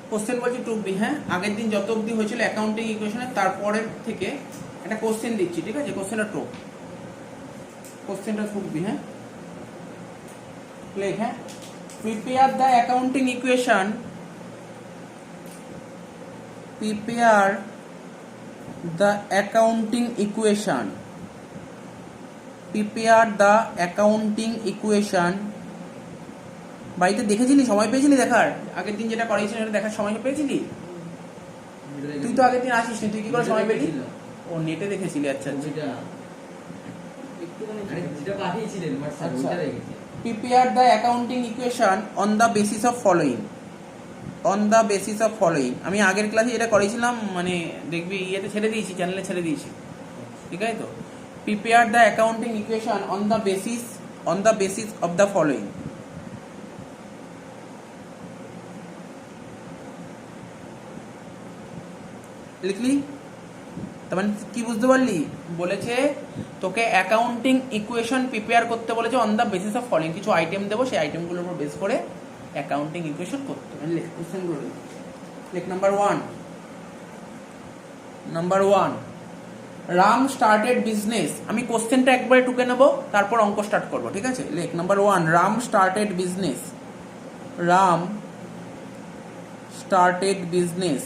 Question বলছি two B, হ্যাঁ আগের দিন যত অবধি হয়েছিল অ্যাকাউন্টিং ইকুয়েশনের তারপরের থেকে একটা কোশ্চেন দিচ্ছি, ঠিক আছে? কোশ্চেনটা টু, কোশ্চেনটা টু বি, হ্যাঁ লেখ, হ্যাঁ prepare the accounting equation, prepare the accounting equation, prepare the accounting equation। বাড়িতে দেখেছিলি, সময় পেয়েছিলি দেখার? আগের দিন যেটা করাইছিলি সেটা দেখার সময় পেয়েছিলি? তুই তো আগের দিন আসিস নি, তুই কি করে সময় পেলি? ও নেটে দেখেছিলি, আচ্ছা আচ্ছা। prepare the accounting equation on the basis of following, on the basis of following. আমি আগের ক্লাসে যেটা করেছিলাম মানে দেখবি ইয়েতে ছেড়ে দিয়েছি, চ্যানেলে ছেড়ে দিয়েছি, ঠিক আছে তো? Prepare the accounting equation on the basis of the following. লিখলি? তার মানে কি বুঝতে পারলি? বলেছে তোকে অ্যাকাউন্টিং ইকুয়েশন প্রিপেয়ার করতে বলেছে on the basis of following. কিছু আইটেম দেবো, সেই আইটেমগুলোর উপর বেস করে অ্যাকাউন্টিং ইকুয়েশন করতে হবে। লেখ কোশ্চেনগুলো, লেখ। Number one, Ram started business. আমি কোশ্চেনটা একবারে টুকে নেবো, তারপর অঙ্ক স্টার্ট করবো, ঠিক আছে? লেখ number one, Ram started business. Ram started business,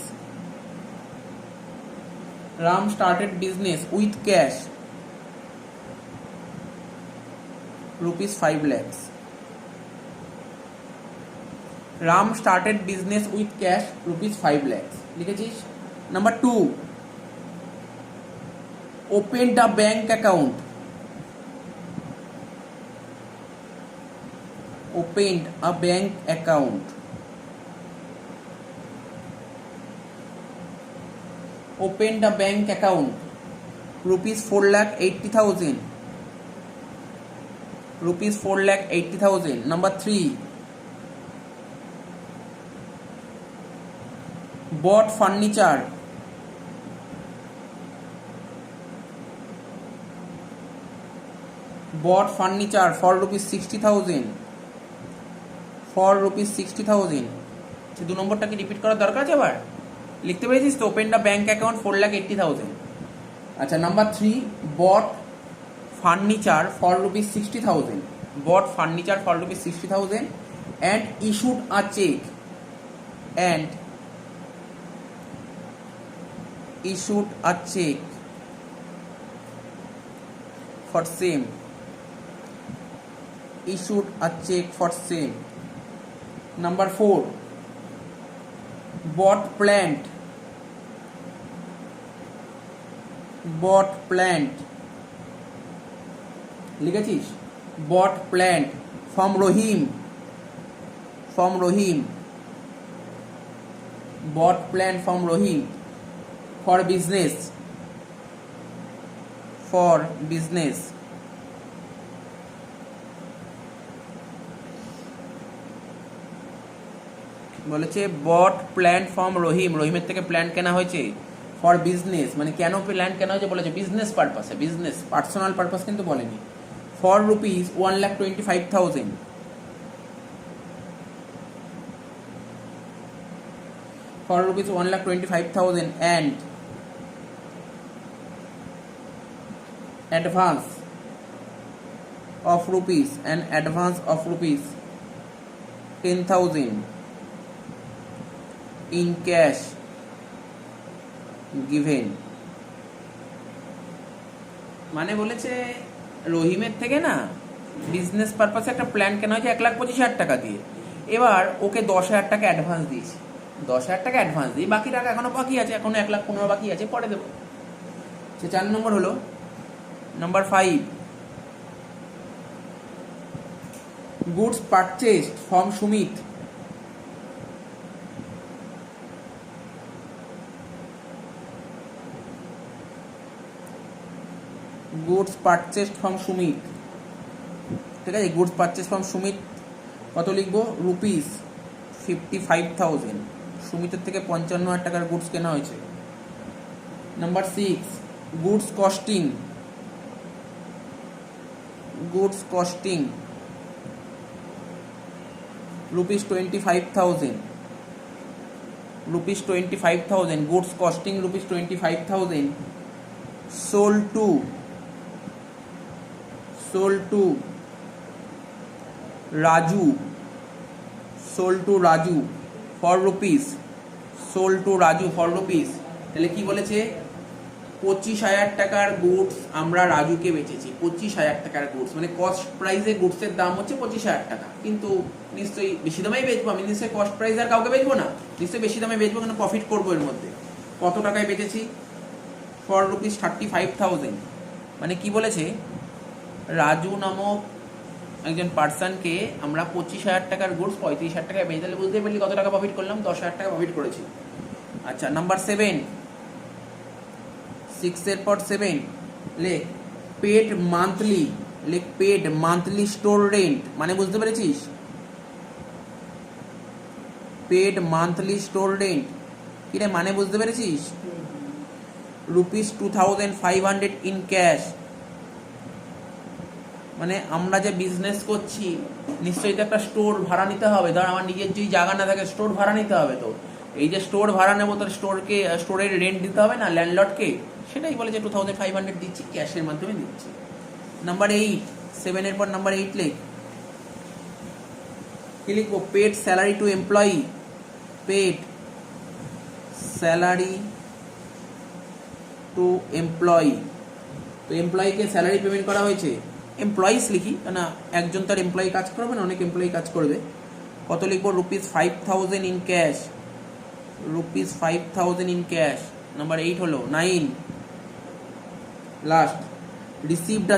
Ram started business with cash ₹5 lakhs। Ram started business with cash ₹5 lakhs। লিখেছিস? Number two, opened a bank account, opened a bank account, opened a bank account ₹4,80,000, ₹4,80,000। number 3, bought furniture, bought furniture for ₹60,000, for ₹60,000। দু নম্বরটা কি repeat করার দরকার আছে? আবার লিখতে পেরেছিস তো? Open the bank account 4,80,000। আচ্ছা number 3, bought furniture for ₹60,000, bought furniture for ₹60,000 and issued a cheque, and issued a check for same, issued a check for same। number 4, bought plant, bought plant। লিখেছিস? bought plant from Rohim, from Rohim, bought plant from Rohim for business, for business। বলেছে বট plant from রহিম, রহিমের থেকে plant কেনা হয়েছে for business. মানে কেন plant কেনা হয়েছে বলেছে? বিজনেস পারপাসে, বিজনেস, পার্সোনাল পারপাস কিন্তু বলেনি। For ₹1,25,000, for ₹1,25,000 and advance of ₹10,000 in cash given। মানে বলেছে রহিমের থেকে না বিজনেস পারপাসে একটা প্ল্যান কেনা হয়েছে 1,25,000 টাকা দিয়ে। এবার ওকে 10,000 টাকা অ্যাডভান্স দিয়েছি, 10,000 টাকা অ্যাডভান্স দিই, বাকি টাকা এখনো বাকি আছে, এখনো 1,15,000 বাকি আছে, পরে দেবো। সে 4 নম্বর হলো। Number 5, goods purchased from Sumit, goods purchased from Sumit, ঠিক আছে? গুডস পারচেস ফ্রম সুমিত কত লিখবো? ₹55,000। সুমিতের থেকে 55,000 টাকার গুডস কেনা হয়েছে। Number 6, goods costing, goods costing ₹25,000, rupees 25,000, goods costing rupees 25,000, sold to Raju for rupees, তাহলে কি বলেছে 25,000 টাকার গুডস আমরা রাজুকে বেচেছি। 25,000 টাকার গুডস মানে কস্ট প্রাইসে গুডসের দাম হচ্ছে 25,000 টাকা, কিন্তু নিশ্চয়ই বেশি দামেই বেচবো আমি, নিশ্চয়ই কস্ট প্রাইস আর কাউকে বেচবো না, নিশ্চয়ই বেশি দামে বেচবো, কেন প্রফিট করবো এর মধ্যে। কত টাকায় বেচেছি? ফর রুপিস 35,000, মানে কি বলেছে রাজু নামক একজন পার্সনকে আমরা 25,000 টাকার গুডস 35,000 টাকায় বেচে, তাহলে বুঝতে পারলি কত টাকা প্রফিট করলাম, 10,000 টাকা প্রফিট করেছি। আচ্ছা, নাম্বার 7, 6 এর পর 7 লেখ পেড মান্থলি স্টোর রেন্ট, মানে বুঝতে পেরেছিস? পেড মান্থলি স্টোর রেন্ট কি রে, মানে বুঝতে পেরেছিস? রুপিস 2,500 ইন ক্যাশ, মানে আমরা যে বিজনেস করছি নিশ্চয়ই তো একটা স্টোর ভাড়া নিতে হবে। ধর আমার নিজের যদি জায়গা না থাকে, স্টোর ভাড়া নিতে হবে, তো এই যে স্টোর ভাড়া নেবো তার স্টোরের রেন্ট দিতে হবে না ল্যান্ডলর্ডকে, সেটাই বলে যে 2,500 দিচ্ছি, ক্যাশের মাধ্যমে দিচ্ছি। নাম্বার 8, 7 এর পর নাম্বার 8 লেখ, কি লিখবো? Paid salary to employee, paid salary to employee, তো এমপ্লয়িকে স্যালারি পেমেন্ট করা হয়েছে। এমপ্লয়িজ লিখি, না একজন তার এমপ্লয়ি কাজ করবে না, অনেক এমপ্লয়ি কাজ করবে। কত লিখবো? Rupees 5,000 in cash, rupees 5,000 in cash. Number 8 হলো। 9 last, received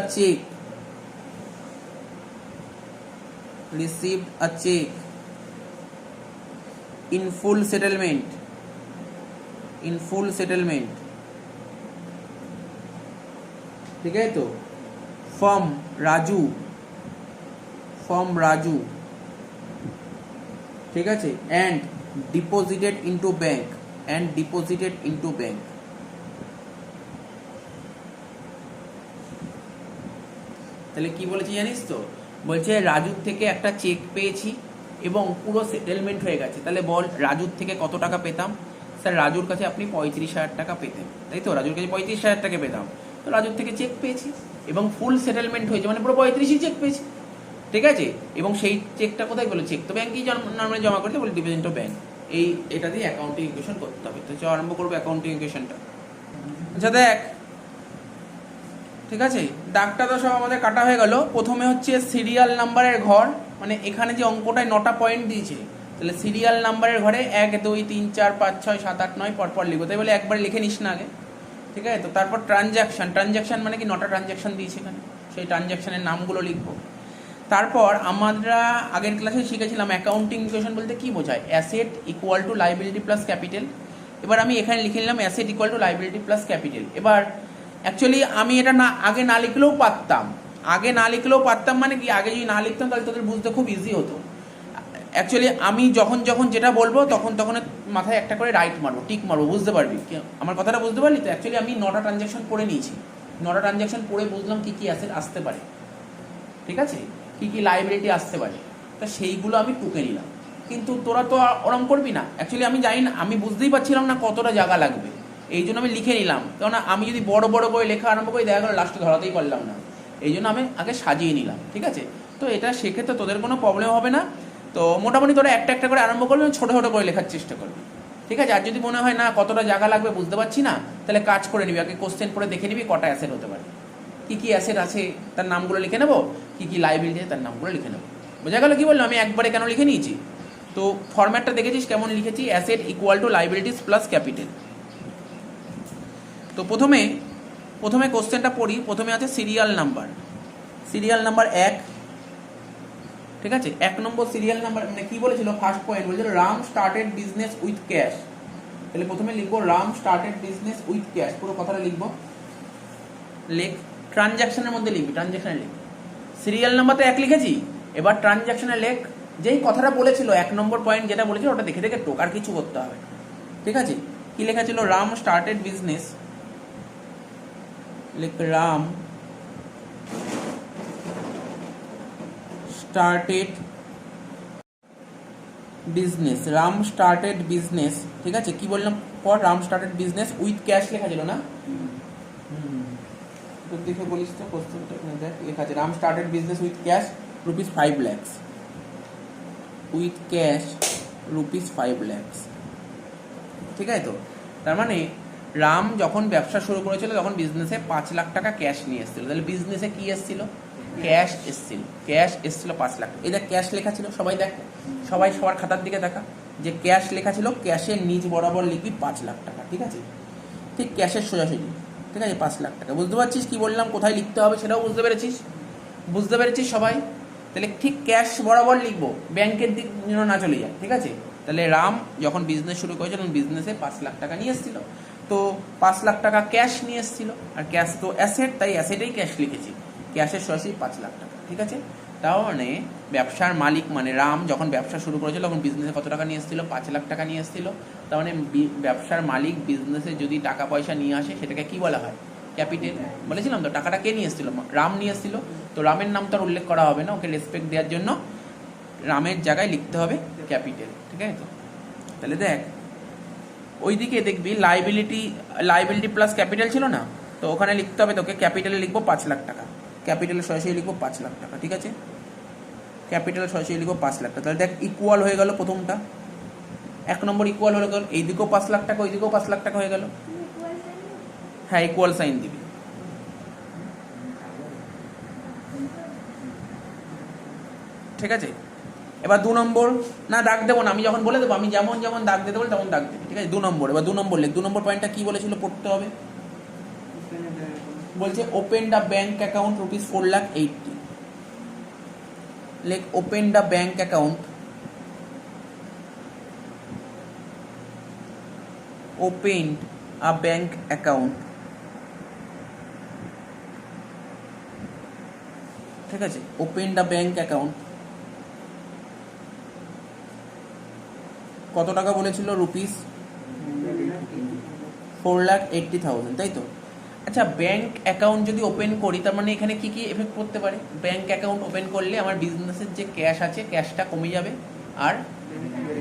a cheque in full settlement, ঠিক আছে তো? ফর্ম রাজু, ঠিক আছে, অ্যান্ড ডিপোজিটেড ইনটু ব্যাংক, তাহলে কি বলেছি জানিস তো? বলছে রাজুর থেকে একটা চেক পেয়েছি এবং পুরো সেটেলমেন্ট হয়ে গেছে। তাহলে বল রাজুর থেকে কত টাকা পেতাম? স্যার রাজুর কাছে আপনি 35,000 টাকা পেতেন, তাই তো? রাজুর কাছে 35,000 টাকা পেতাম, তো রাজুর থেকে চেক পেয়েছি এবং ফুল সেটেলমেন্ট হয়েছে, মানে পুরো 35ই চেক পেয়েছি, ঠিক আছে? এবং সেই চেকটা কোথায় গেলো? চেক তো ব্যাংকেই নর্মালি জমা করতে বলে ডিপোজিট ব্যাংক, এটা দিয়ে অ্যাকাউন্টিং ইকুয়েশন করতে হবে। তো চল আরম্ভ করবো অ্যাকাউন্টিং ইকুয়েশনটা। আচ্ছা দেখ, ঠিক আছে, দাগটা তো সব আমাদের কাটা হয়ে গেল। প্রথমে হচ্ছে সিরিয়াল নাম্বারের ঘর, মানে এখানে যে অঙ্কটায় 9টা পয়েন্ট দিয়েছে, তাহলে সিরিয়াল নাম্বারের ঘরে 1 2 3 4 5 6 7 8 9 পরপর লিখবো, তাই বলে একবার লিখে নিস না আগে, ঠিক আছে? তো তারপর ট্রানজ্যাকশন মানে কি 9টা ট্রানজ্যাকশন দিয়েছে এখানে, সেই ট্রানজ্যাকশনের নামগুলো লিখবো। তারপর আমরা আগের ক্লাসে শিখেছিলাম অ্যাকাউন্টিং ইকুয়েশন বলতে কি বোঝায়, asset equal to liability plus capital. এবার আমি এখানে লিখে নিলাম asset equal to liability plus capital. এবার অ্যাকচুয়ালি আমি এটা আগে না লিখলেও পারতাম, মানে কি আগে যদি না লিখতাম তাহলে তোদের বুঝতে খুব ইজি হতো। অ্যাকচুয়ালি আমি যখন যেটা বলবো তখন মাথায় একটা করে রাইট মারবো, টিক মারবো, বুঝতে পারবি আমার কথাটা, বুঝতে পারলি তো? অ্যাকচুয়ালি আমি 9টা ট্রানজ্যাকশন পড়ে নিয়েছি, 9টা ট্রানজ্যাকশন পড়ে বুঝলাম কি কি অ্যাসেট আসতে পারে, ঠিক আছে, কি কি লাইবিলিটি আসতে পারে, তা সেইগুলো আমি টুকে নিলাম। কিন্তু তোরা তো ওরম করবি না। অ্যাকচুয়ালি আমি জানি না, আমি বুঝতেই পারছিলাম না কতটা জায়গা লাগবে, এই জন্য আমি লিখে নিলাম। কেননা আমি যদি বড় করে লেখা আরম্ভ করি, দেখা গেলো লাস্টে ধরাতেই পারলাম না, এই জন্য আমি আগে সাজিয়ে নিলাম, ঠিক আছে? তো এটা সেক্ষেত্রে তোদের কোনো প্রবলেম হবে না। তো মোটামুটি তোরা একটা করে আরম্ভ করবি, ছোটো করে লেখার চেষ্টা করবি, ঠিক আছে? আর যদি মনে হয় না কতটা জায়গা লাগবে বুঝতে পারছি না, তাহলে কাজ করে নিবি, আগে কোশ্চেন পড়ে দেখে নিবি কটা অ্যাসেট হতে পারে, কি কি অ্যাসেট আছে তার নামগুলো লিখে নেবো, কি কি লাইবিলিটি আছে তার নামগুলো লিখে নেবো। বোঝা গেল কি বললো? আমি একবারে কেন লিখে নিয়েছি, তো ফরম্যাটটা দেখেছিস কেমন লিখেছি, asset equal to liabilities plus capital. তো প্রথমে কোশ্চেনটা পড়ি। প্রথমে আছে সিরিয়াল নাম্বার 1, ঠিক আছে? 1 নম্বর সিরিয়াল নাম্বার মানে কি বলেছিল? ফার্স্ট পয়েন্ট বলেছিল Ram started business with cash. তাহলে প্রথমে লিখবো Ram started business with cash, পুরো কথাটা লিখবো। ট্রানজ্যাকশনের মধ্যে লিখবি, সিরিয়াল নাম্বার তো 1 লিখেছি, এবার ট্রানজ্যাকশনে লেখ যেই কথাটা বলেছিল 1 নম্বর পয়েন্ট যেটা বলেছিল ওটা দেখে টোক, আর কিছু করতে হবে, ঠিক আছে? কি লেখা ছিল? Ram started business, Ram started business, Ram started business, ঠিক আছে, কি বললাম পর, Ram started business with cash লেখা ছিল না, তো দেখে বলিস তো কোশ্চেনটা এখানে দেখ লেখা আছে, Ram started business with cash rupees 5 lakhs, with cash rupees 5 lakhs, ঠিক আছে। তো তার মানে রাম যখন ব্যবসা শুরু করেছিল তখন বিজনেসে 5 লাখ টাকা ক্যাশ নিয়ে এসেছিল, তাহলে বিজনেসে কি এসেছিল, ক্যাশ এসেছিল, ক্যাশ এসেছিল 5 লাখ। এই দেখ ক্যাশ লেখা ছিল, সবাই দেখ, সবাই সবার খাতার দিকে দেখা, যে ক্যাশ লেখা ছিল, ক্যাশের নিচ বরাবর লিখবি 5 লাখ টাকা, ঠিক আছে, ঠিক ক্যাশের সোজাসুজি, ঠিক আছে, 5 লাখ টাকা। বুঝতে পারছিস কি বললাম, কোথায় লিখতে হবে সেটাও বুঝতে পেরেছিস, বুঝতে পেরেছিস সবাই? তাহলে ঠিক ক্যাশ বরাবর লিখবো, ব্যাংকের দিক যেন না চলে যায়, ঠিক আছে। তাহলে রাম যখন বিজনেস শুরু করেছিল তখন বিজনেসে 5 লাখ টাকা নিয়ে এসেছিল, তো 5 লাখ টাকা ক্যাশ নিয়ে এসেছিল, আর ক্যাশ তো অ্যাসেট, তাই অ্যাসেটেই ক্যাশ লিখেছি, ক্যাশের সরাসরি 5 লাখ টাকা, ঠিক আছে। তার মানে ব্যবসার মালিক মানে রাম যখন ব্যবসা শুরু করেছিল তখন বিজনেসে কত টাকা নিয়ে এসেছিল, 5 লাখ টাকা নিয়ে এসেছিল। তার মানে ব্যবসার মালিক বিজনেসে যদি টাকা পয়সা নিয়ে আসে সেটাকে কি বলা হয়, ক্যাপিটাল। বলেছিলাম তো টাকাটা কে নিয়ে এসেছিল, রাম নিয়ে এসেছিল, তো রামের নাম তো আর উল্লেখ করা হবে না, ওকে রেসপেক্ট দেওয়ার জন্য রামের জায়গায় লিখতে হবে ক্যাপিটাল, ঠিক আছে। তো তাহলে দেখ ওইদিকে দেখবি লাইবিলিটি প্লাস ক্যাপিটাল ছিল না, তো ওখানে লিখতে হবে তোকে, ক্যাপিটালে লিখবো 5 লাখ টাকা, ক্যাপিটালে সরাসরি লিখবো 5 লাখ টাকা, ঠিক আছে, ক্যাপিটালে সরাসরি লিখবো 5 লাখ টাকা। তাহলে দেখ ইকুয়াল হয়ে গেল প্রথমটা, 1 নম্বর ইকুয়াল হয়ে গেল, এইদিকেও 5 লাখ টাকা ওইদিকেও 5 লাখ টাকা হয়ে গেল, হ্যাঁ ইকুয়াল সাইন দিবি, ঠিক আছে। এবার 2 নম্বর, না দাগ দেবো না, আমি যখন বলে দেবো, আমি যেমন যেমন দাগ দিতে বলি তেমন দাগ দেবে, ঠিক আছে। 2 নম্বর, এবার 2 নম্বর লেখ, 2 নম্বর পয়েন্টটা কি বলেছিল পড়তে হবে, বলছে open the bank account rupees 4,80,000, লেখ open the bank account, open a bank account, ঠিক আছে, ওপেন দ্য ব্যাংক অ্যাকাউন্ট, কত টাকা বলেছিল, রুপিস 4,80,000, তাই তো। আচ্ছা ব্যাংক অ্যাকাউন্ট যদি ওপেন করি তার মানে এখানে কি কি এফেক্ট করতে পারে, ব্যাংক অ্যাকাউন্ট ওপেন করলে আমার বিজনেসের যে ক্যাশ আছে ক্যাশটা কমে যাবে, আর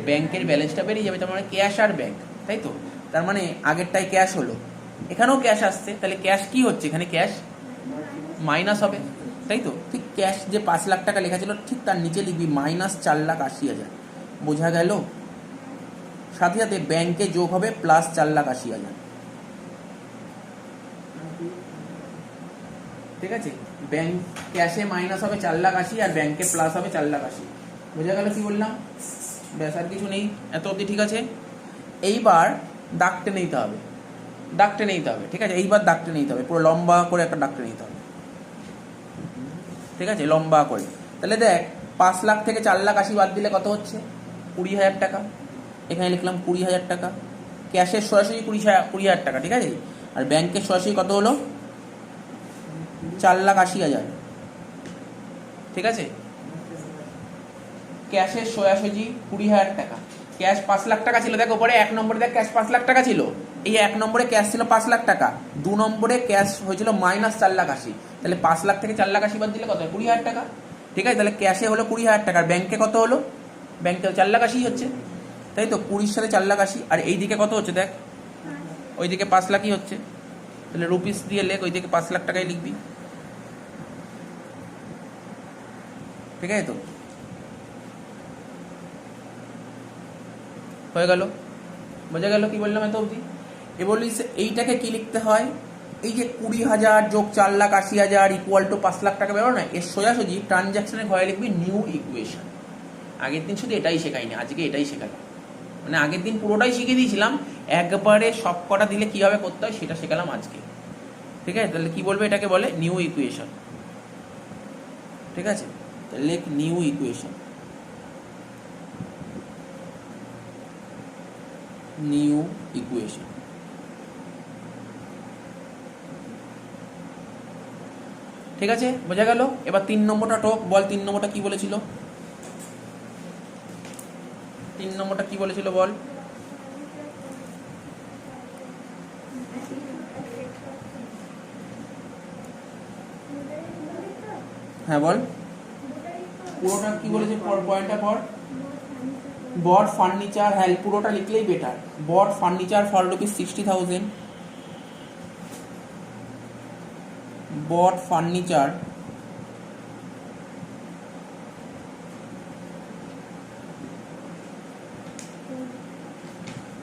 ব্যাংকের ব্যালেন্সটা বেরিয়ে যাবে, তার মানে ক্যাশ আর ব্যাংক, তাই তো। তার মানে আগেরটাই ক্যাশ হলো, এখানেও ক্যাশ আসছে, তাহলে ক্যাশ কি হচ্ছে, এখানে ক্যাশ মাইনাস হবে, তাই তো। ঠিক ক্যাশ যে 5 লাখ টাকা লেখা ছিল ঠিক তার নিচে লিখবি -4,80,000, বোঝা গেল। সাথে সাথে ব্যাংকে যোগ হবে +4,80,000, ঠিক আছে। ব্যাংক ক্যাশে মাইনাস হবে 4,80,000 আর ব্যাংকে প্লাস হবে 4,80,000, বোঝা গেল কি বললাম, ব্যাস আর কিছু নেই, এত অবধি ঠিক আছে। এইবার দাগ টেনে নিতে হবে, দাগ টেনে নিতে হবে, ঠিক আছে, এইবার দাগ টেনে নিতে হবে, পুরো লম্বা করে একটা দাগ টেনে নিতে হবে, ঠিক আছে, লম্বা করে। তাহলে দেখ 5 লাখ থেকে 4,80,000 বাদ দিলে কত হচ্ছে, 20,000 টাকা, এখানে লিখলাম 20,000 টাকা, ক্যাশের সরাসরি 20,000 টাকা, ঠিক আছে, আর ব্যাংকের সরাসরি কত হলো 4,80,000, ঠিক আছে। ক্যাশের সরাসরি 20,000 টাকা, ক্যাশ 5 লাখ টাকা ছিল, দেখ ওপরে 1 নম্বরে দেখ ক্যাশ 5 লাখ টাকা ছিল, এই 1 নম্বরে ক্যাশ ছিল 5 লাখ টাকা, 2 নম্বরে ক্যাশ হয়েছিল -4,80,000, তাহলে 5 লাখ থেকে 4,80,000 বাদ দিলে কত হয়, 20,000 টাকা, ঠিক আছে। তাহলে ক্যাশে হলো 20,000 টাকা, আর ব্যাংকে কত হলো, ব্যাংকে 4,80,000 হচ্ছে, তাই তো, 20 সাথে 4,80,000, আর এইদিকে কত হচ্ছে দেখ, ওইদিকে 5 লাখই হচ্ছে, তাহলে রুপিস দিয়ে লেখ, ওইদিকে 5 লাখ টাকাই লিখবি, ঠিক আছে। তো হয়ে গেল, বোঝা গেল কি বললাম এত অবধি। এ বলিস এইটাকে কি লিখতে হয়, এই যে 20,000 যোগ 4,80,000 ইকুয়াল টু 5 লাখ টাকা বেরো না, এর সোজাসুজি ট্রানজ্যাকশনের ঘরে লিখবি নিউ ইকুয়েশন। আগের দিন শুধু এটাই শেখাইনি, আজকে এটাই শেখালাম, মানে আগের দিন পুরোটাই শিখিয়ে দিয়েছিলাম, একবারে সব কটা দিলে কীভাবে করতে হয় সেটা শেখালাম আজকে, ঠিক আছে। তাহলে কি বলবে, এটাকে বলে নিউ ইকুয়েশন, ঠিক আছে, লেখ নিউ ইকুয়েশন, নিউ ইকুয়েশন, ঠিক আছে, বোঝা গেল। এবার 3 নম্বরটা টোক, বল 3 নম্বরটা কি বলেছিল, 3 নম্বরটা কি বলেছিল বল, হ্যাঁ বল পুরোটা কি বলেছে, পয়েন্টটা পর, বট ফার্নিচার, হ্যাঁ পুরোটা লিখলেই better. Bought furniture for rupees 60,000, bought furniture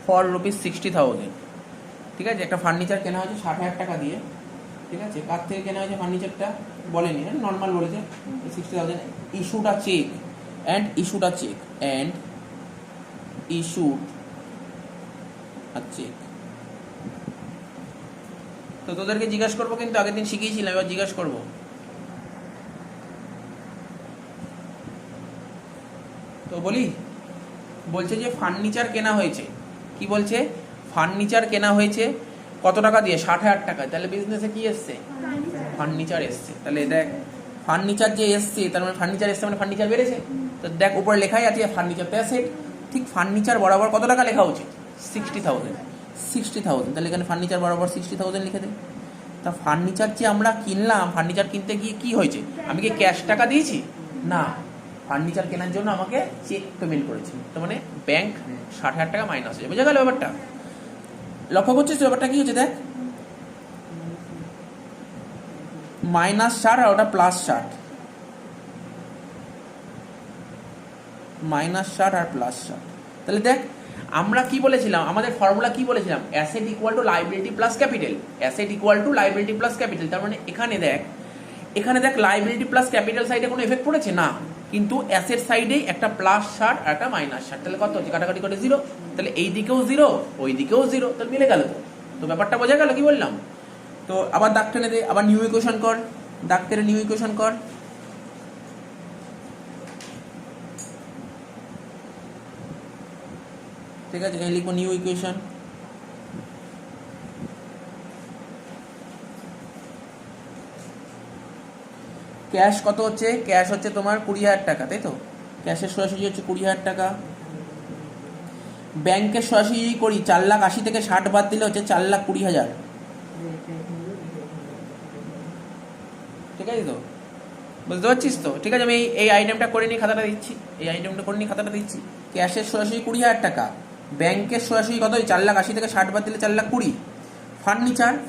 for rupees 60,000। ঠিক আছে, একটা ফার্নিচার কেনা হয়েছে 60,000 টাকা দিয়ে। ঠিক আছে, কার থেকে কেনা হয়েছে ফার্নিচারটা বলেনি, নর্মাল বলেছে 60,000। Issued a cheque and issued a cheque and issued a cheque. তো তোদেরকে জিজ্ঞাসা করবো, কিন্তু আগের দিন শিখিয়েছিলাম, এবার জিজ্ঞাসা করবো। তো বলি, বলছে যে ফার্নিচার কেনা হয়েছে, কি বলছে, ফার্নিচার কেনা হয়েছে কত টাকা দিয়ে, 60,000 টাকা। তাহলে বিজনেসে কি এসছে, ফার্নিচার এসছে। তাহলে দেখ ফার্নিচার যে এসছে, তার মানে ফার্নিচার এসছে মানে ফার্নিচার বেড়েছে। তো দেখ উপরে লেখাই আছে ফার্নিচার তো অ্যাসেট, ঠিক ফার্নিচার বরাবর কত টাকা লেখা উচিত, 60,000। 60,000, তাহলে এখানে ফার্নিচার বরাবর 60,000 লিখে দেয়। তা ফার্নিচার যে আমরা কিনলাম, ফার্নিচার কিনতে গিয়ে কি হয়েছে, আমি কি ক্যাশ টাকা দিয়েছি না, ফার্নিচার কেনার জন্য আমাকে চেক পেমেন্ট করেছি। তো মানে ব্যাংক 60,000 টাকা মাইনাস হয়ে, বোঝা গেল ব্যাপারটা। লক্ষ্য করছিস ব্যাপারটা কি হচ্ছে, দেখ -60 আর ওটা +60, -60 আর +60। তাহলে দেখ আমরা কি বলেছিলাম, আমাদের ফর্মুলা কি বলেছিলাম, asset equal to liability plus capital, asset equal to liability plus capital. তার মানে এখানে দেখ লাইবিলিটি প্লাস ক্যাপিটাল সাইডে কোনো এফেক্ট পড়েছে না, কিন্তু অ্যাসেট সাইডেই একটা +60 আর একটা -60। তাহলে কত হচ্ছে, কাটাকাটি করে 0। তাহলে এই দিকেও 0, ওই দিকেও 0, তাহলে মিলে গেল। তো ব্যাপারটা বোঝা গেল কি বললাম। তো আবার দাগ টেনে দে, আবার নিউ ইকুয়েশন কর, দাগ টেনে নিউ ইকুয়েশন কর। ঠিক আছে, এখানে লিখবো নিউ ইকুয়েশন। ক্যাশ কত হচ্ছে, ক্যাশ হচ্ছে তোমার 20,000 টাকা, তাই তো। ক্যাশের সরাসরি হচ্ছে 20,000 টাকা। ব্যাংকের সরাসরি করি 4,80,000 থেকে 60 বাদ দিলে হচ্ছে 4,20,000। ঠিক আছে তো, বুঝতে পারছিস তো। ঠিক আছে, আমি এই আইটেমটা করে নিয়ে খাতাটা দিচ্ছি, এই আইটেমটা করে নিয়ে খাতাটা দিচ্ছি। ক্যাশের সরাসরি 20,000 টাকা, ব্যাংকের সরাসরি কত, 4,80,000 থেকে 60 বাদ দিলে 4,20,000।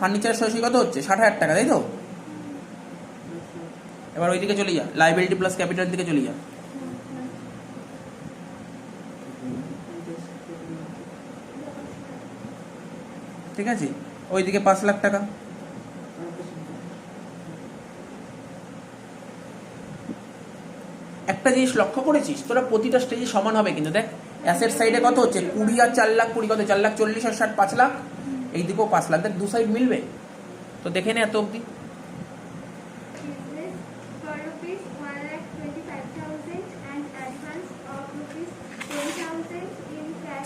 ফার্নিচার সরাসরি কত হচ্ছে, 60,000 টাকা, তাই তো। এবার ওই দিকে চলে যা, লাইবিলিটি প্লাস ক্যাপিটাল দিকে চলে যা। ঠিক আছে, ওইদিকে 5 লাখ টাকা। একটা জিনিস লক্ষ্য করেছিস, তোরা প্রতিটা স্টেজে সমান হবে কিন্তু। দেখ অ্যাসেট সাইডে কত হচ্ছে 20 আর 4,20,000 কত, 4,40,000 আর 60 5 লাখ, এই দিকেও 5 লাখ। দেখ দু সাইড মিলবে তো, দেখে নে এত অব্দি।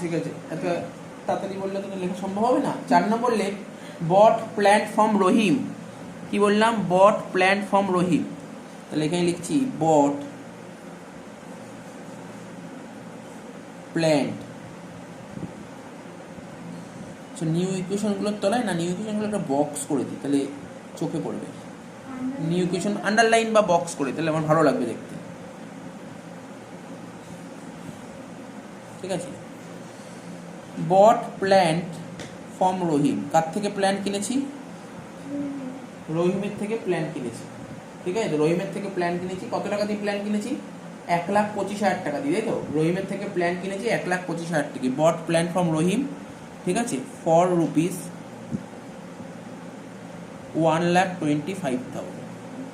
ঠিক আছে, এত তাড়াতাড়ি বললে তো লেখা সম্ভব হবে না। 4 নম্বর লেখ, বট প্ল্যান্ট ফ্রম রহিম। কি বললাম, বট প্ল্যান্ট ফ্রম রহিম। তাহলে এখানে লিখছি বট প্ল্যান্ট। নিউ ইকুয়েশনগুলোর তলায় না, নিউ ইকুয়েশনগুলো একটা বক্স করে দিই, তাহলে চোখে পড়বে। নিউ ইকুয়েশন আন্ডারলাইন বা বক্স করে, তাহলে আমার ভালো লাগবে দেখতে। ঠিক আছে, বট প্ল্যান্ট ফ্রম রহিম। কার থেকে প্ল্যান্ট কিনেছি, রহিমের থেকে প্ল্যান্ট কিনেছি। ঠিক আছে, তো রহিমের থেকে প্ল্যান্ট কিনেছি, কত টাকা দিয়ে প্ল্যান্ট কিনেছি, 1,25,000 টাকা দিয়ে, তাই তো। রহিমের থেকে প্ল্যান্ট কিনেছি 1,25,000 টাকা। বট প্ল্যান্ট ফ্রম রহিম, ঠিক আছে, ফর রুপিস 1,25,000।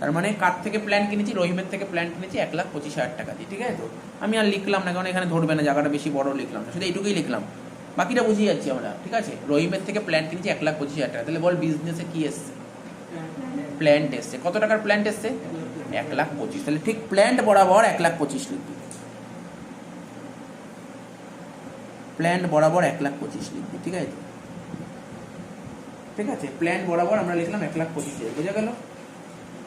তার মানে কার থেকে প্ল্যান কিনেছি, রহিমের থেকে প্ল্যান কিনেছি 1,25,000 টাকা দিয়ে। ঠিক আছে তো, আমি আর লিখলাম না, কারণ এখানে ধরবে না, জায়গাটা বেশি বড় লিখলাম না, শুধু এইটুকুই লিখলাম, বাকিটা বুঝিয়ে যাচ্ছি আমরা। ঠিক আছে, রহিমের থেকে প্ল্যান কিনেছি 1,25,000 টাকা। তাহলে বল বিজনেসে কি এসছে, প্ল্যান্ট এসছে। কত টাকার প্ল্যান্ট এসছে, 1,25,000। তাহলে ঠিক প্ল্যান্ট বরাবর 1,25,000 লিখবি, প্ল্যান্ট বরাবর 1,25,000 লিখবি। ঠিক আছে, ঠিক আছে, প্ল্যান্ট বরাবর আমরা লিখলাম 1,25,000। বোঝা গেল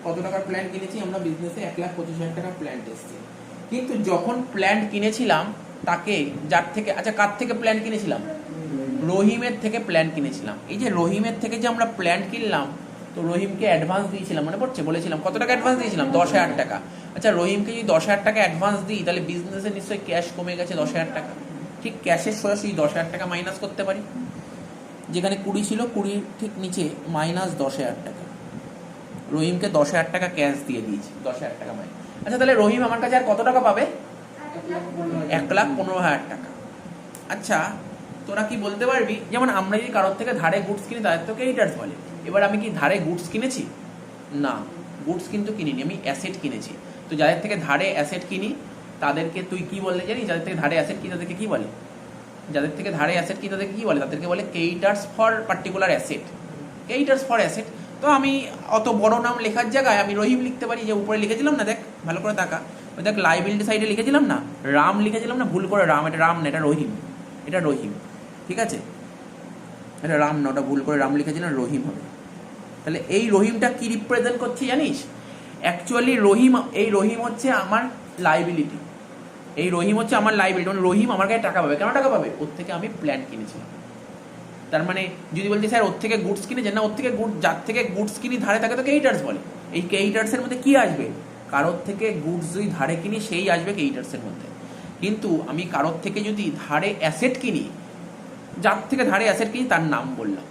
কত টাকার প্ল্যান্ট কিনেছি আমরা বিজনেসে, 1,25,000 টাকার প্ল্যান্ট এসছে। কিন্তু যখন প্ল্যান্ট কিনেছিলাম তাকে, যার থেকে, আচ্ছা কার থেকে প্ল্যান্ট কিনেছিলাম, রহিমের থেকে প্ল্যান্ট কিনেছিলাম। এই যে রহিমের থেকে যে আমরা প্ল্যান্ট কিনলাম, তো রহিমকে অ্যাডভান্স দিয়েছিলাম, মনে পড়ছে, বলেছিলাম কত টাকা অ্যাডভান্স দিয়েছিলাম, 10,000 টাকা। আচ্ছা রহিমকে যদি 10,000 টাকা অ্যাডভান্স দিই, তাহলে বিজনেসে নিশ্চয়ই ক্যাশ কমে গেছে 10,000 টাকা। ঠিক ক্যাশের সোজাসুজি 10,000 টাকা মাইনাস করতে পারি। যেখানে 20 ছিল, 20 ঠিক নিচে মাইনাস 10,000 টাকা। রহিমকে 10,000 টাকা ক্যাশ দিয়ে দিয়েছি, 10,000 টাকা মাইনাস। আচ্ছা, তাহলে রহিম আমার কাছে আর কত টাকা পাবে? 1,15,000 টাকা। আচ্ছা, তোরা কি বলতে পারবি, যেমন আমরা যদি কারোর থেকে ধারে গুডস কিনি তাদের তো ক্রেডিটার্স বলে। এবার আমি কি ধারে গুডস কিনেছি? না, গুডস কিন্তু কিনিনি, আমি অ্যাসেট কিনেছি। তো যাদের থেকে ধারে অ্যাসেট কিনি তাদেরকে তুই কি বললে জানিস? যাদের থেকে ধারে অ্যাসেট কিনি তাদেরকে কি বলে? যাদের থেকে ধারে অ্যাসেট কিনি তাদেরকে কি বলে? তাদেরকে বলে creditors for particular asset, creditors for asset. তো আমি অত বড় নাম লেখার জায়গায় আমি রহিম লিখতে পারি। যে উপরে লিখেছিলাম না, দেখ ভালো করে তাকা, ওই দেখ লাইবিলিটি সাইডে লিখেছিলাম না রাম লিখেছিলাম না, ভুল করে রাম, এটা রাম না, এটা রহিম, এটা রহিম। ঠিক আছে, এটা রাম না, ওটা ভুল করে রাম লিখেছিলাম, রহিম হবে। তাহলে এই রহিমটা কি রিপ্রেজেন্ট করছে জানিস? অ্যাকচুয়ালি রহিম, এই রহিম হচ্ছে আমার লাইবিলিটি, এই রহিম হচ্ছে আমার লাইবিলিটি। মানে রহিম আমার কাছে টাকা পাবে। কেন টাকা পাবে? ওর থেকে আমি প্ল্যান কিনেছিলাম। তার মানে যদি বলছি স্যার ওর থেকে গুডস কিনেছেন, না, ওর থেকে যার থেকে গুডস কিনি ধারে থাকে তো ক্রেডিটার্স বলে। এই ক্রেডিটার্সের মধ্যে কি আসবে? কারোর থেকে গুডস যদি ধারে কিনি সেই আসবে ক্রেডিটার্সের মধ্যে। কিন্তু আমি কারোর থেকে যদি ধারে অ্যাসেট কিনি, যার থেকে ধারে অ্যাসেট কিনি তার নাম বললাম।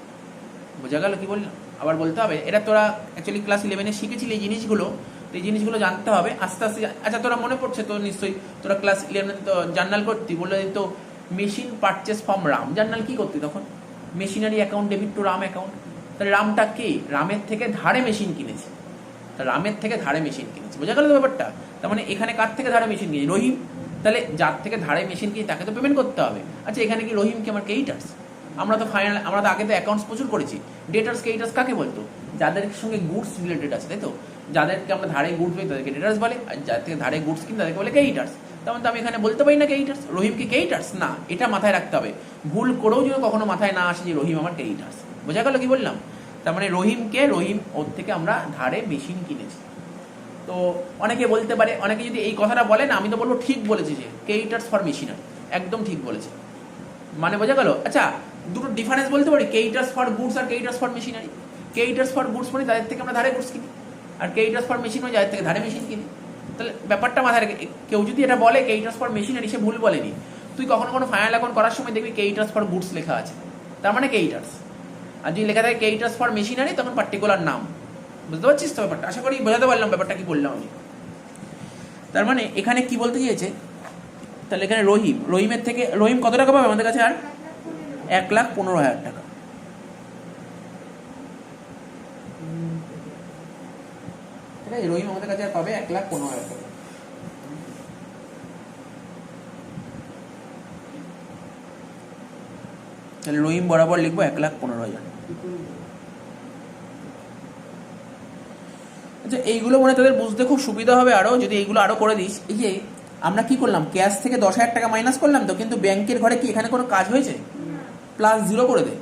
বোঝা গেল কি বললাম? আবার বলতে হবে, এটা তোরা অ্যাকচুয়ালি ক্লাস 11-এ শিখেছিলি এই জিনিসগুলো, তো এই জিনিসগুলো জানতে হবে আস্তে আস্তে। আচ্ছা, তোরা মনে পড়ছে তো নিশ্চয়ই, তোরা ক্লাস 11 তো জার্নাল করতি, বললো তো machine purchase from Ram. Journal কি করতি তখন? Machinery account debit two Ram account. তাহলে রামটা কে? রামের থেকে ধারে মেশিন কিনেছে, তা রামের থেকে ধারে মেশিন কিনেছে। বোঝা গেল তো ব্যাপারটা? তার মানে এখানে কার থেকে ধারে মেশিন কিনেছে? রহিম। তাহলে যার থেকে ধারে মেশিন কিনে তাকে তো পেমেন্ট করতে হবে। আচ্ছা, এখানে কি রহিম কি আমার ক্রেডিটার্স? আমরা তো ফাইনাল, আমরা তো আগে তো অ্যাকাউন্টস প্রচুর করেছি। ডেটার্স ক্রেডিটার্স কাকে বলতো? যাদের সঙ্গে গুডস রিলেটেড আছে, তাই তো? যাদেরকে আমরা ধারে গুডস পাই তাদেরকে ডেটার্স বলে, আর যাদের থেকে ধারে গুডস কিনি তাদেরকে বলে ক্রেডিটার্স। তেমন তো আমি এখানে বলতে পারি না ক্রেডিটার্স। রহিম কি ক্রেডিটার্স? না, এটা মাথায় রাখতে হবে। ভুল করেও যেন কখনো মাথায় না আসে যে রহিম আমার ক্রেডিটার্স। বোঝা গেল কি বললাম? তার মানে রহিমকে, রহিম ওর থেকে আমরা ধারে মেশিন কিনেছি। তো অনেকে বলতে পারে, অনেকে যদি এই কথাটা বলে না, আমি তো বলবো ঠিক বলেছি যে ক্রেডিটার্স ফর মেশিনারি, একদম ঠিক বলেছে। মানে বোঝা গেল? আচ্ছা, দুটো ডিফারেন্স বলতে পারি, ক্রেডিটার্স ফর গুডস আর creditors for machinery. Creditors for goods মানে তাদের থেকে আমরা ধারে গুডস কিনি, আর ক্রেডিটার্স ফর মেশিন মানে যাদের থেকে ধারে মেশিন কিনি। তাহলে ব্যাপারটা মাথায় রেখে কেউ যদি এটা বলে ক্রেডিটার্স ফর মেশিনারি, সে ভুল বলেনি। তুই কখনো কোনো ফাইনাল অ্যাকাউন্ট করার সময় দেখবি ক্রেডিটার্স ফর গুডস লেখা আছে, তার মানে ক্রেডিটার্স। আর যদি লেখা থাকে ক্রেডিটার্স ফর মেশিনারি, তখন পার্টিকুলার নাম। বুঝতে পারছিস তো ব্যাপারটা? আশা করি বোঝাতে পারলাম ব্যাপারটা কি বললাম আমি। তার মানে এখানে কি বলতে চেয়েছে? তাহলে এখানে রহিম, রহিমের থেকে রহিম কত টাকা পাবে আমাদের কাছে? আর 1,15,000 টাকা। ঠিক আছে, রহিম আমাদের কাছে আর পাবে 1,15,000 টাকা। তাহলে রহিম বরাবর লিখবো 1,15,000। আচ্ছা, এইগুলো মনে তাদের বুঝতে খুব সুবিধা হবে আরো যদি এইগুলো আরো করে দিস। এই যে আমরা কি করলাম, ক্যাশ থেকে 10,000 টাকা মাইনাস করলাম তো, কিন্তু ব্যাংকের ঘরে কি এখানে কোনো কাজ হয়েছে? +0 করে দে।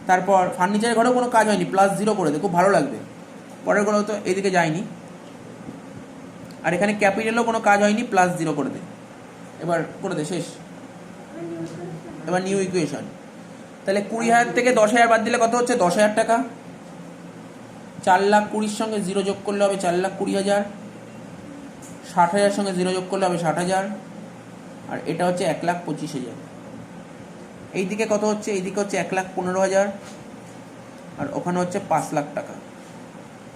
তারপর ফার্নিচারের ঘরেও কোনো কাজ হয়নি, +0 করে দে, খুব ভালো লাগবে। পরের গুলো তো এদিকে যায়নি। আর এখানে ক্যাপিটালও কোনো কাজ হয়নি, +0 করে দে। এবার করে দে, শেষ। এবার নিউ ইকুয়েশন। তাহলে 20,000 থেকে 10,000 বাদ দিলে কত হচ্ছে? 10,000 টাকা। 4,20,000 সঙ্গে 0 যোগ করলে হবে 4,20,000। 60,000 সঙ্গে 0 যোগ করলে হবে 60,000। আর এটা হচ্ছে 1,25,000। এইদিকে কত হচ্ছে? এইদিকে হচ্ছে 1,15,000। আর ওখানে হচ্ছে 5,00,000 টাকা।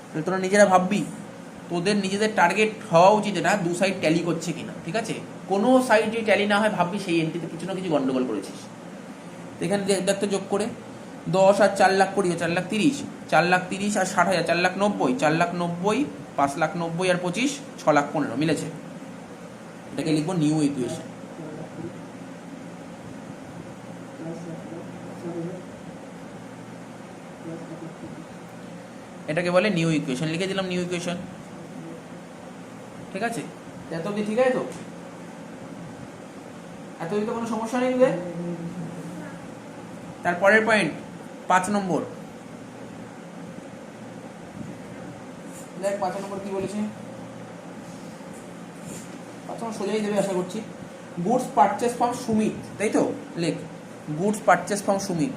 তাহলে তোরা নিজেরা ভাববি, তোদের নিজেদের টার্গেট হওয়া উচিত এটা দু সাইড ট্যালি করছে কিনা। ঠিক আছে, কোনো সাইড যদি ট্যালি না হয় ভাববি সেই এন্ট্রিতে কিছু না কিছু গন্ডগোল করেছিস। এখানে দেখতে যোগ করে 10 আর 4,00,000 করি, 4,30,000। 4,30,000 আর 60,000, 4,90,000। 4,90,000, 5,90,000 আর 25, 6,15,000 মিলেছে। এটাকে লিখবো নিউ ইকুয়েশন। এটাকে বলে নিউ ইকুয়েশন। লিখে দিলাম নিউ ইকুয়েশন। ঠিক আছে, এত অব্দি ঠিক আছে তো? এত অব্দি তো কোনো সমস্যা নেই। তারপরের পয়েন্ট 5 নম্বর। দেখ 5 নম্বর কি বলেছে? 5 নম্বর সোজাই দেবে আশা করছি। গুডস পারচেস ফ্রম সুমিত, তাই তো? লেখ গুডস পারচেস ফ্রম সুমিত।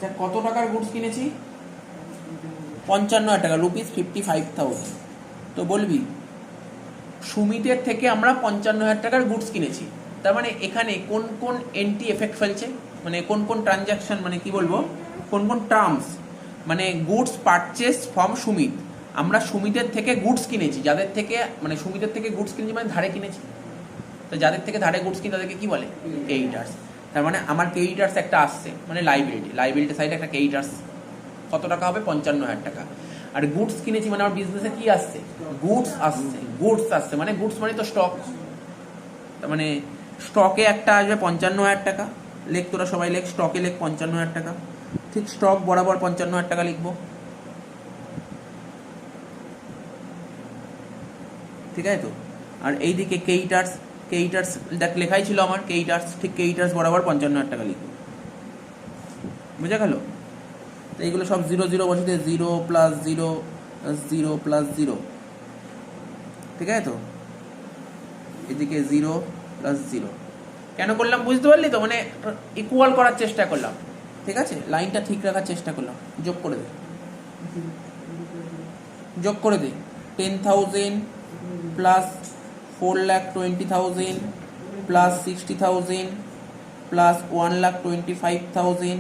আচ্ছা কত টাকার গুডস কিনেছি? 55,000 টাকা, ₹55,000। তো বলবি সুমিতের থেকে আমরা 55,000 টাকার গুডস কিনেছি। তার মানে এখানে কোন কোন এন্ট্রি এফেক্ট ফেলছে, মানে কোন কোন ট্রানজাকশন, মানে কি বলবো, কোন কোন টার্মস, মানে গুডস পারচেস ফ্রম সুমিত। আমরা সুমিতের থেকে গুডস কিনেছি, যাদের থেকে মানে সুমিতের থেকে গুডস কিনেছি মানে ধারে কিনেছি। তো যাদের থেকে ধারে গুডস কিনে তাদেরকে কি বলে? ক্রেডিটার্স। তার মানে আমার ক্রেডিটার্স একটা আসছে, মানে লাইবিলিটি সাইডে একটা ক্রেডিটার্স কত টাকা হবে? 55,000 টাকা। আর গুডস কিনেছি মানে আমার বিজনেসে কি আসছে? গুডস আসছে মানে গুডস মানে তো স্টক, তার মানে স্টকে একটা আসবে 55,000 টাকা। লেখ তোরা সবাই লেখ, স্টকে লেখ 55,000 টাকা। ঠিক স্টক বরাবর 55,000 টাকা লিখবো, ঠিক আছে তো। আর এইদিকে ক্রেডিটার্স দেখ লেখাই ছিল আমার ক্রেডিটার্স, ঠিক ক্রেডিটার্স বরাবর 55,000 টাকা লিখবো, বুঝা গেল? তো এইগুলো সব 0 0 বসে, 0 + 0 0 + 0, ঠিক আছে তো। এদিকে 0 + 0 কেন করলাম বুঝতে পারলি তো, মানে ইকুয়াল করার চেষ্টা করলাম, ঠিক আছে, লাইনটা ঠিক রাখার চেষ্টা করলাম। যোগ করে দে 10,000 প্লাস 4,20,000 প্লাস 60,000 প্লাস 1,25,000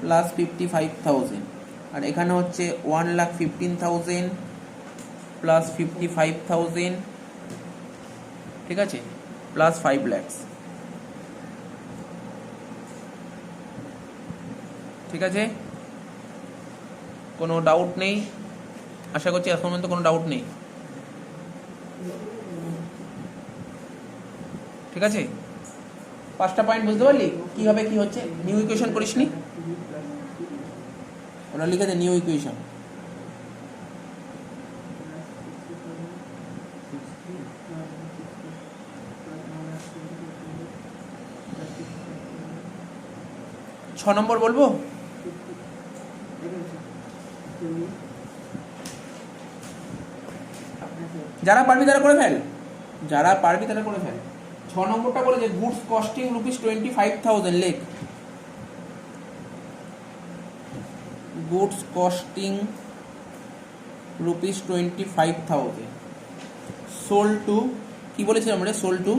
প্লাস 55,000। আর এখানে হচ্ছে 1,15,000 প্লাস 55,000, ঠিক আছে, প্লাস 5 lakhs, ঠিক আছে। কোনো ডাউট নেই? আশা করছি এখন পর্যন্ত কোনো ডাউট নেই, ঠিক আছে। 5টা পয়েন্ট বুঝতে পারলি কি হবে কি হচ্ছে? নিউ ইকুয়েশন করিস নি? ওরা লিখে দে নিউ ইকুয়েশন। ছ নম্বর বলবো? যারা পারবি তারা করে ফেল, 6 নম্বরটা বলে যে গুডস কস্টিং ₹25,000 লেখ, গুডস কস্টিং ₹25,000 সোল্ড টু, কি বলেছিলাম রে? সোল্ড টু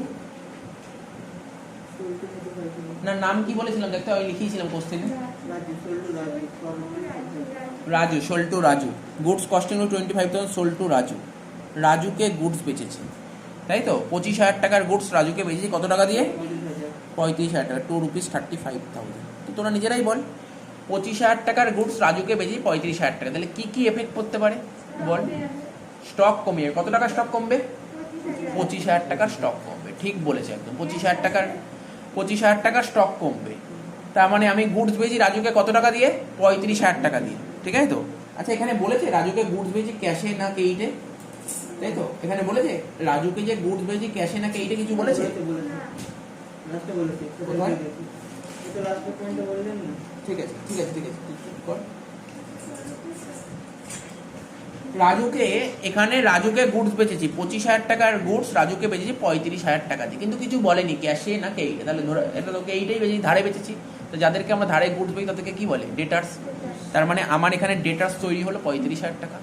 না, নাম কি বলেছিলাম দেখতে, আমি লিখিয়েছিলাম কোশ্চেনে, Raju, sold to Raju. Goods costing 25,000 sold to Raju. রাজুকে গুডস বেচেছে, তাই তো। 25,000 টাকার গুডস রাজুকে বেচেছি কত টাকা দিয়ে? 35,000 টাকা, ₹235,000। তো তোরা নিজেরাই বল, 25,000 টাকার গুডস রাজুকে বেচেছি 35,000 টাকা, তাহলে কি কি এফেক্ট করতে পারে বল? স্টক কমিয়ে, কত টাকা স্টক কমবে? 25,000 টাকার স্টক কমবে, ঠিক বলেছে একদম। 25,000 টাকার স্টক কমবে, তার মানে আমি গুডস বেচি রাজুকে কত টাকা দিয়ে? 35,000 টাকা দিয়ে, ঠিক আছে তো। আচ্ছা এখানে বলেছে রাজুকে গুডস বেচি ক্যাশে না ক্রেডিটে, তাই তো। এখানে বলেছে রাজুকে যে গুডস বেচি ক্যাশে না ক্রেডিটে, কিছু বলেছে? ঠিক আছে রাজুকে, এখানে রাজুকে গুডস বেচেছি 25,000 টাকার গুডস রাজুকে বেচেছি 35,000 টাকা দিয়ে, কিন্তু কিছু বলেনি ক্যাশে না ক্রেডিটে। তাহলে ধরো এটা তো ক্রেডিটেই বেচেছি, ধারে বেচেছি। তো যাদেরকে আমরা ধারে গুডস বেচি তাদেরকে কি বলে? ডেটার্স। তার মানে আমার এখানে ডেটার্স তৈরি হলো 35,000 টাকা,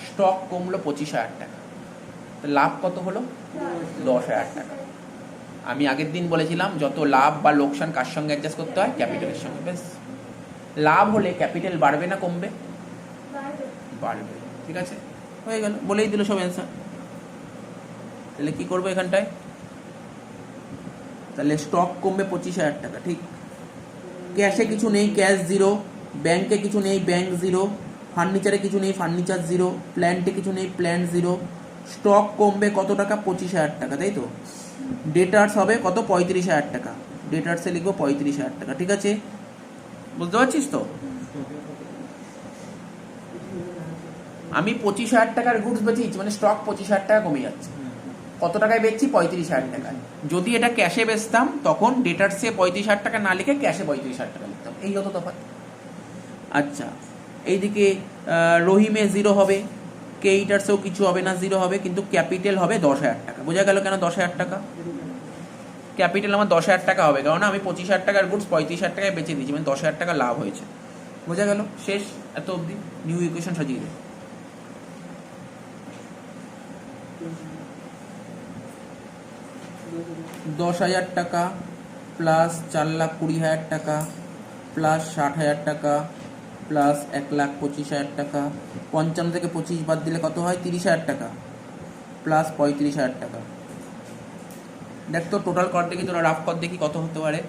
স্টক কমলো 25,000 টাকা, তো লাভ কত হলো? 10,000 টাকা। আমি আগের দিন বলেছিলাম যত লাভ বা লোকসান কার সঙ্গে অ্যাডজাস্ট করতে হয়? ক্যাপিটালের সঙ্গে। বেশ, লাভ হলে ক্যাপিটাল বাড়বে না কমবে? বাড়বে, ঠিক আছে, হয়ে গেল, বলেই দিল সব অ্যান্সার। তাহলে কি করবো এখানটায়? তাহলে স্টক কমবে 25,000 টাকা, ঠিক। ক্যাশে কিছু নেই, ক্যাশ 0, ব্যাংকে কিছু নেই, ব্যাংক 0, ফার্নিচারে কিছু নেই, ফার্নিচার 0, প্ল্যান্টে কিছু নেই, প্ল্যান্ট 0। স্টক কমবে কত টাকা? 25,000 টাকা, তাই তো। ডেটার্স হবে কত? 35,000 টাকা। ডেটার্সে লিখবো 35,000 টাকা, ঠিক আছে, বুঝতে পারছিস তো। আমি 25,000 টাকার গুডস বেচেছি, মানে স্টক 25,000 টাকা কমে যাচ্ছে। কত টাকায় বেচছি? 35,000 টাকায়। যদি এটা ক্যাশে বেচতাম তখন ডেটার্সে 35,000 টাকা না লিখে ক্যাশে 35,000 টাকা লিখতাম, এই হতো তফাৎ। আচ্ছা এইদিকে রহিমে 0 হবে, ক্রেডিটার্সেও কিছু হবে না, 0 হবে, কিন্তু ক্যাপিটাল হবে 10,000 টাকা। বোঝা গেল কেন 10,000 টাকা? ক্যাপিটাল আমার 10,000 টাকা হবে, কারণ আমি 25,000 টাকার গুডস 35,000 টাকায় বেচে দিয়েছি, মানে 10,000 টাকা লাভ হয়েছে। বোঝা গেল? শেষ, এত অবধি। নিউ ইকুয়েশন সাজিয়ে দে। 10,000 টাকা প্লাস 4,20,000 টাকা প্লাস 60,000 টাকা প্লাস 1,25,000 টাকা, 55 থেকে 25 বাদ দিলে কত হয়? 30,000 টাকা প্লাস 35,000 টাকা। দেখ তো টোটাল কর দেখি, তোরা রাফ কর দেখি কত হতে পারে।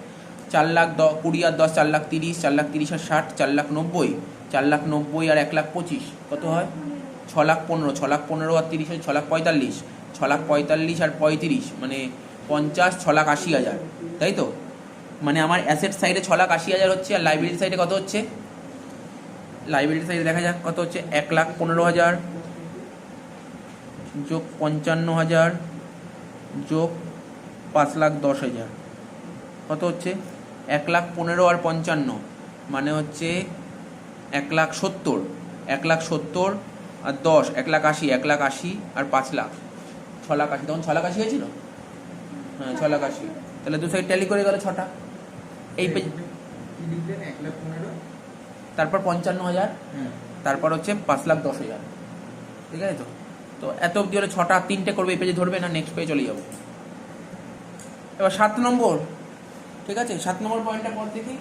4,20,000 আর 10, 4,30,000, 4,30,000 আর 60, 4,90,000, 4,90,000 আর 1,25,000 কত হয়? 6,15,000, 6,15,000 আর 30 হয় 6,45,000, 6,45,000 আর 35 মানে 50, 6,80,000, তাই তো? মানে আমার অ্যাসেট সাইডে 6,80,000 হচ্ছে, আর লাইবিলিটি সাইডে কত হচ্ছে? লাইবিলিটি সাইডে দেখা যাক কত হচ্ছে। 1,15,000 যোগ 55,000 যোগ 5,10,000 কত হচ্ছে? 1,15,000 আর 55 মানে হচ্ছে 1,70,000, 1,70,000 আর 10, 1,80,000, 1,80,000 আর 5 লাখ, 6,80,000। তখন 6,80,000 হয়েছিল? হ্যাঁ 6,80,000। তাহলে দু সাইড ট্যালি করে গেল 6টা। এই পেজ তারপর 55,000, তারপর হচ্ছে 5,10,000, ঠিক আছে তো? তো এত অব্দি হলে 6টা, 3টে করবে, এই পেজে ধরবে না, নেক্সট পেজে চলে যাবো। এবার 7 নম্বর, ঠিক আছে? 7 নম্বর পয়েন্টটা পর দেখি।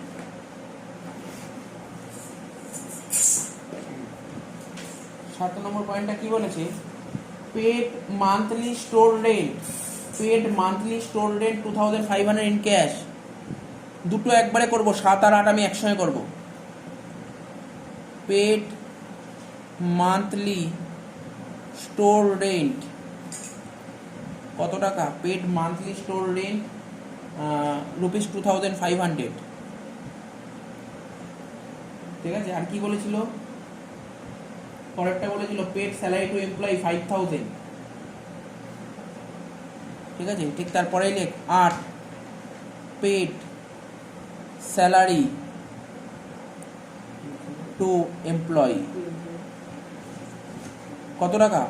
7 নম্বর পয়েন্টটা কি বলেছে? Paid monthly store rent, paid monthly store rent 2,500 in cash. দুটো একবারে করব, 7 আর 8 আমি একসঙ্গে করব। পেড মান্থলি স্টোর রেন্ট কত টাকা? Paid monthly store rent rupees 2,500, ঠিক আছে? আর কি বলেছিল? পরেরটা বলেছিল পেড স্যালারি টু এমপ্লয়ি 5,000, ঠিক আছে? ঠিক তারপরেই লেখ 8 পেড স্যালারি টু এমপ্লয়ি কত টাকা?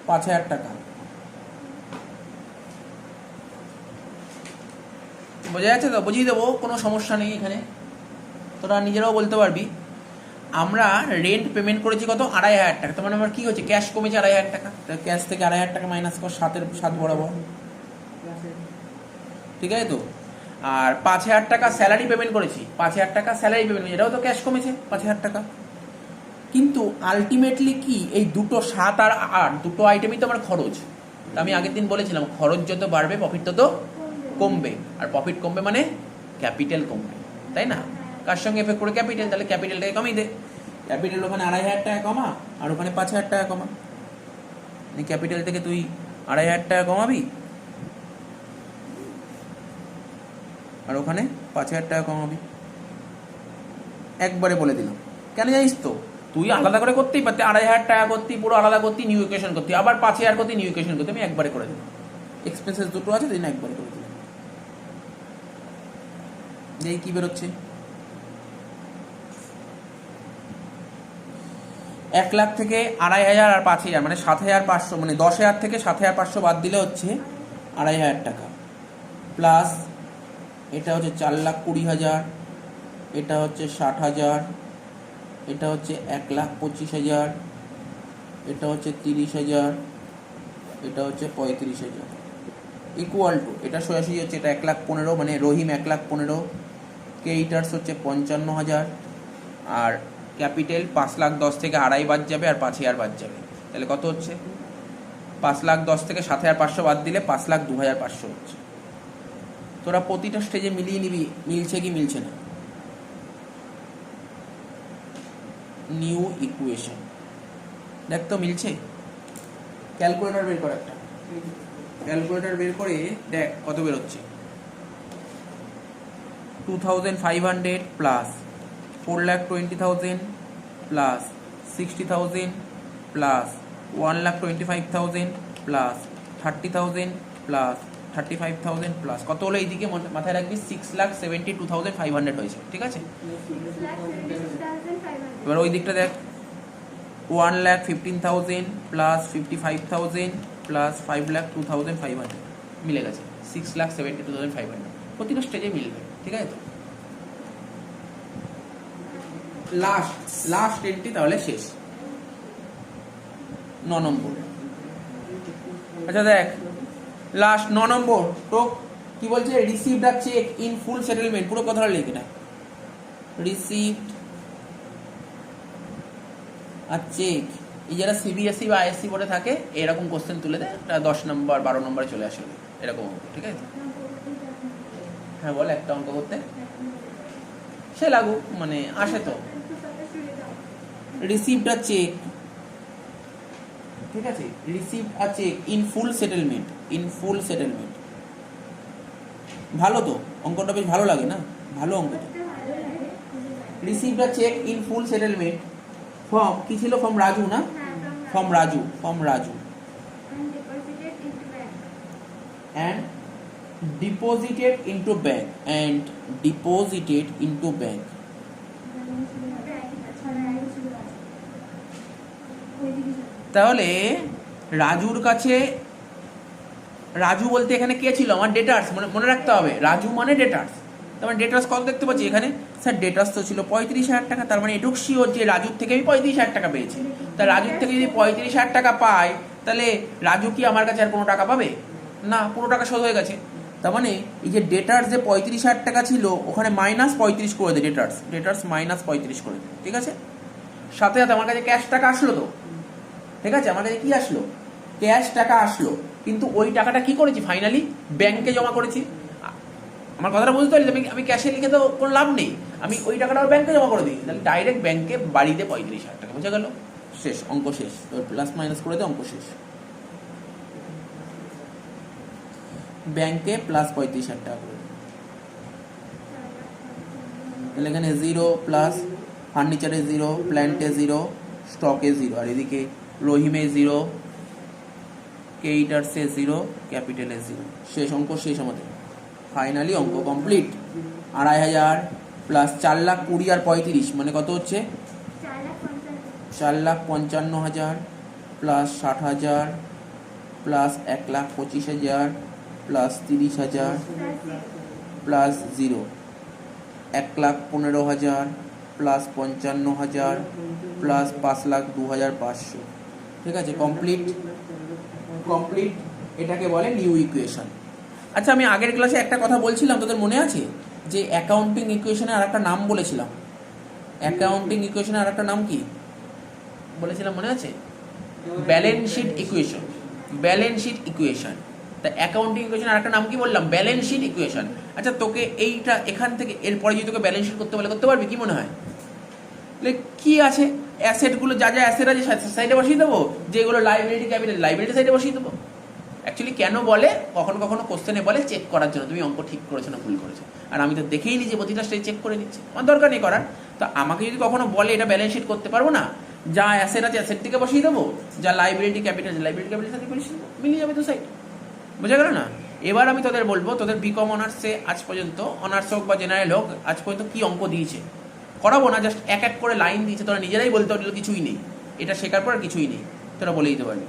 5,000 টাকা। বোঝা যাচ্ছে তো? বুঝিয়ে দেবো, কোনো সমস্যা নেই এখানে, তোরা নিজেরাও বলতে পারবি। আমরা রেন্ট পেমেন্ট করেছি কত? 2,500 টাকা। তার মানে আমার কি হচ্ছে? ক্যাশ কমেছে 2,500 টাকা। ক্যাশ থেকে 2,500 টাকা মাইনাস কর 7 বরাবর, ঠিক আছে তো? আর 5,000 টাকা স্যালারি পেমেন্ট করেছি, 5,000 টাকা স্যালারি পেমেন্ট, এটাও তো ক্যাশ কমেছে 5,000 টাকা। কিন্তু আলটিমেটলি কি এই দুটো 7 আর 8 দুটো আইটেমই তো আমার খরচ। তো আমি আগের দিন বলেছিলাম খরচ যত বাড়বে প্রফিট তত কমবে, আর প্রফিট কমবে মানে ক্যাপিটাল কমবে, তাই না? কার সঙ্গে এফেক্ট করে? ক্যাপিটাল। তাহলে ক্যাপিটালটাকে কমিয়ে দে। ক্যাপিটাল ওখানে 2,500 টাকা কমা, আর ওখানে 5,000 টাকা কমা। ক্যাপিটাল থেকে তুই 2,500 টাকা কমাবি, আর ওখানে 5,000 টাকা কমাবি। একবারে বলে দিলাম, কেন জানিস তো? তুই আলাদা করে করতেই পারতি, 2,500 টাকা করতি, পুরো আলাদা করতি, নিউ ইকুয়েশন করতি, আবার 5,000 করতি, নিউ ইকুয়েশন করতি। আমি একবারে করে দিলাম, এক্সপেন্সেস দুটো আছে, দিন একবারে করে দিলাম। এই কি বেরোচ্ছে? 1 লাখ থেকে 2,500 আর 5,000 মানে 7,500, মানে 10,000 থেকে 7,500 বাদ দিলে হচ্ছে 2,500 টাকা, প্লাস এটা হচ্ছে 4,20,000, এটা হচ্ছে 60,000, এটা হচ্ছে 1,25,000, এটা হচ্ছে 30,000, এটা হচ্ছে 35,000, ইকুয়াল টু এটা সোজাসুজি হচ্ছে এটা 1,15,000, মানে রহিম 1,15,000, ক্রেডিটার্স হচ্ছে 55,000, আর ক্যাপিটাল 5,10,000 থেকে 2,500 বাদ যাবে, আর 5,000 বাদ যাবে। তাহলে কত হচ্ছে? 5,10,000 থেকে 7,500 বাদ দিলে 5,02,500 হচ্ছে। তোরা প্রতিটা স্টেজে মিলিয়ে নিবি মিলছে কি মিলছে না। নিউ ইকুয়েশন দেখ তো মিলছে। ক্যালকুলেটর বের কর, একটা ক্যালকুলেটর বের করে দেখ কত বেরোচ্ছে। 2,500 plus 4,20,000 plus 60,000 plus 1,25,000 plus 30,000 plus 35,000 plus কত হলো? এইদিকে মাথায় রাখবি 6,72,500 হয়েছে, ঠিক আছে? এবার ওই দিকটা দেখ 1,15,000 প্লাস 55,000 প্লাস 5,02,500 মিলে গেছে 6,72,500 প্রতিটা স্টেজে মিলবে, ঠিক আছে তো। লাস্ট এন্ট্রি তাহলে শেষ, 9 নম্বর। আচ্ছা দেখ, লাস্ট 9 নম্বর তো কি বলছে, received a cheque in full settlement, পুরো কথাটা লিখে না, রিসিভড আ চেক। এই যারা সিবিএসই বা আইএসসি বোর্ডে থাকে এরকম কোশ্চেন তুলে দেয়, 10 নম্বর 12 নম্বরে চলে আসে এরকম অঙ্ক, ঠিক আছে। হ্যাঁ বল, একটা অঙ্ক করতে সে লাগু মানে আসে তো। রিসিভড আ চেক, ঠিক আছে, received a cheque in full settlement, in full settlement. ভালো তো অঙ্কটা, বেশ ভালো লাগে না, ভালো অঙ্ক তো। Received a cheque in full settlement from, কি ছিল, ফ্রম রাজু না, from Raju, from Raju, and deposited into bank, and deposited into bank। তাহলে রাজুর কাছে, রাজু বলতে এখানে কে ছিল, আমার ডেটার্স, মনে রাখতে হবে, রাজু মানে ডেটার্স। তার মানে ডেটার্স কত দেখতে পাচ্ছি এখানে, স্যার ডেটার্স তো ছিল 35,000 টাকা, তার মানে এটুক শিওর যে রাজুর থেকে আমি 35,000 টাকা পেয়েছি। তা রাজুর থেকে যদি 35,000 টাকা পাই, তাহলে রাজু কি আমার কাছে আর কোনো টাকা পাবে না, পুরো টাকা শোধ হয়ে গেছে। তার মানে এই যে ডেটার্স যে 35,000 টাকা ছিল, ওখানে -35 করে দে, ডেটার্স -35 করে দে, ঠিক আছে। সাথে সাথে আমার কাছে ক্যাশ টাকা আসলো তো, ঠিক আছে, আমার কাছে কি আসলো, ক্যাশ টাকা আসলো, কিন্তু ওই টাকাটা কি করেছি, ফাইনালি ব্যাংকে জমা করেছি। আমার কথাটা বুঝতে পারলি, আমি ক্যাশে লিখে তো কোনো লাভ নেই, আমি ওই টাকাটা ব্যাংকে জমা করে দিই, তাহলে ডাইরেক্ট ব্যাংকে বাড়িতে 35,000 টাকা, বুঝে গেল, শেষ, অঙ্ক শেষ। তো প্লাস মাইনাস করে দে, অঙ্ক শেষ। ব্যাংকে প্লাস 35,000 টাকা করে, তাহলে এখানে 0 প্লাস ফার্নিচারে 0, প্ল্যান্টে 0, স্টকে 0, আর এদিকে রহিমে 0, কেইটার্সে 0, ক্যাপিটালে 0, শেষ, অঙ্ক শেষ আমাদের, ফাইনালি অঙ্ক কমপ্লিট। 2,500 প্লাস 4,20,000 আর 35 মানে কত হচ্ছে, 4,55,000 plus 60,000 plus 1,25,000 plus 30,000 plus 0, 1,15,000 plus 55,000 plus 5,02,500, ঠিক আছে, কমপ্লিট। এটাকে বলে নিউ ইকুয়েশন। আচ্ছা, আমি আগের ক্লাসে একটা কথা বলছিলাম, তোদের মনে আছে, যে অ্যাকাউন্টিং ইকুয়েশনের আর একটা নাম বলেছিলাম, অ্যাকাউন্টিং ইকুয়েশনের আর একটা নাম কি বলেছিলাম, মনে আছে, balance sheet equation, balance sheet equation. তা অ্যাকাউন্টিং ইকুয়েশন আর একটা নাম কি বললাম, ব্যালেন্স শিট ইকুয়েশন। আচ্ছা, তোকে এইটা এখান থেকে এরপরে যদি তোকে ব্যালেন্স শিট করতে বলে করতে পারবি, কি মনে হয়, কি আছে, অ্যাসেটগুলো যা যা অ্যাসেট আছে সাইডে বসিয়ে দেবো, যেগুলো লাইবিলিটি ক্যাপিটাল লাইবিলিটি সাইডে বসিয়ে দেবো। অ্যাকচুয়ালি কেন বলে, কখনো কখনো কোশ্চেনে বলে চেক করার জন্য, তুমি অঙ্ক ঠিক করেছো না ভুল করেছো, আর আমি তো দেখেই নি যে প্রতিটা স্টেজ চেক করে নিচ্ছি, আমার দরকার নেই করার। তো আমাকে যদি কখনো বলে এটা ব্যালেন্স শিট করতে পারবো না, যা অ্যাসেট আছে অ্যাসেট থেকে বসিয়ে দেবো, যা লাইবিলিটি ক্যাপিটাল সাথে বসিয়ে দেবো, মিলিয়ে যাবে তো সাইড, বোঝা গেল না। এবার আমি তোদের বলবো, তোদের বিকম অনার্সে আজ পর্যন্ত, অনার্স হোক বা জেনারেল হোক, আজ পর্যন্ত কি অঙ্ক দিয়েছে করাবো না, জাস্ট এক এক করে লাইন দিয়েছে, তোরা নিজেরাই বলতে পারলো কিছুই নেই, এটা শেখার পর কিছুই নেই, তোরা বলে দিতে পারবি।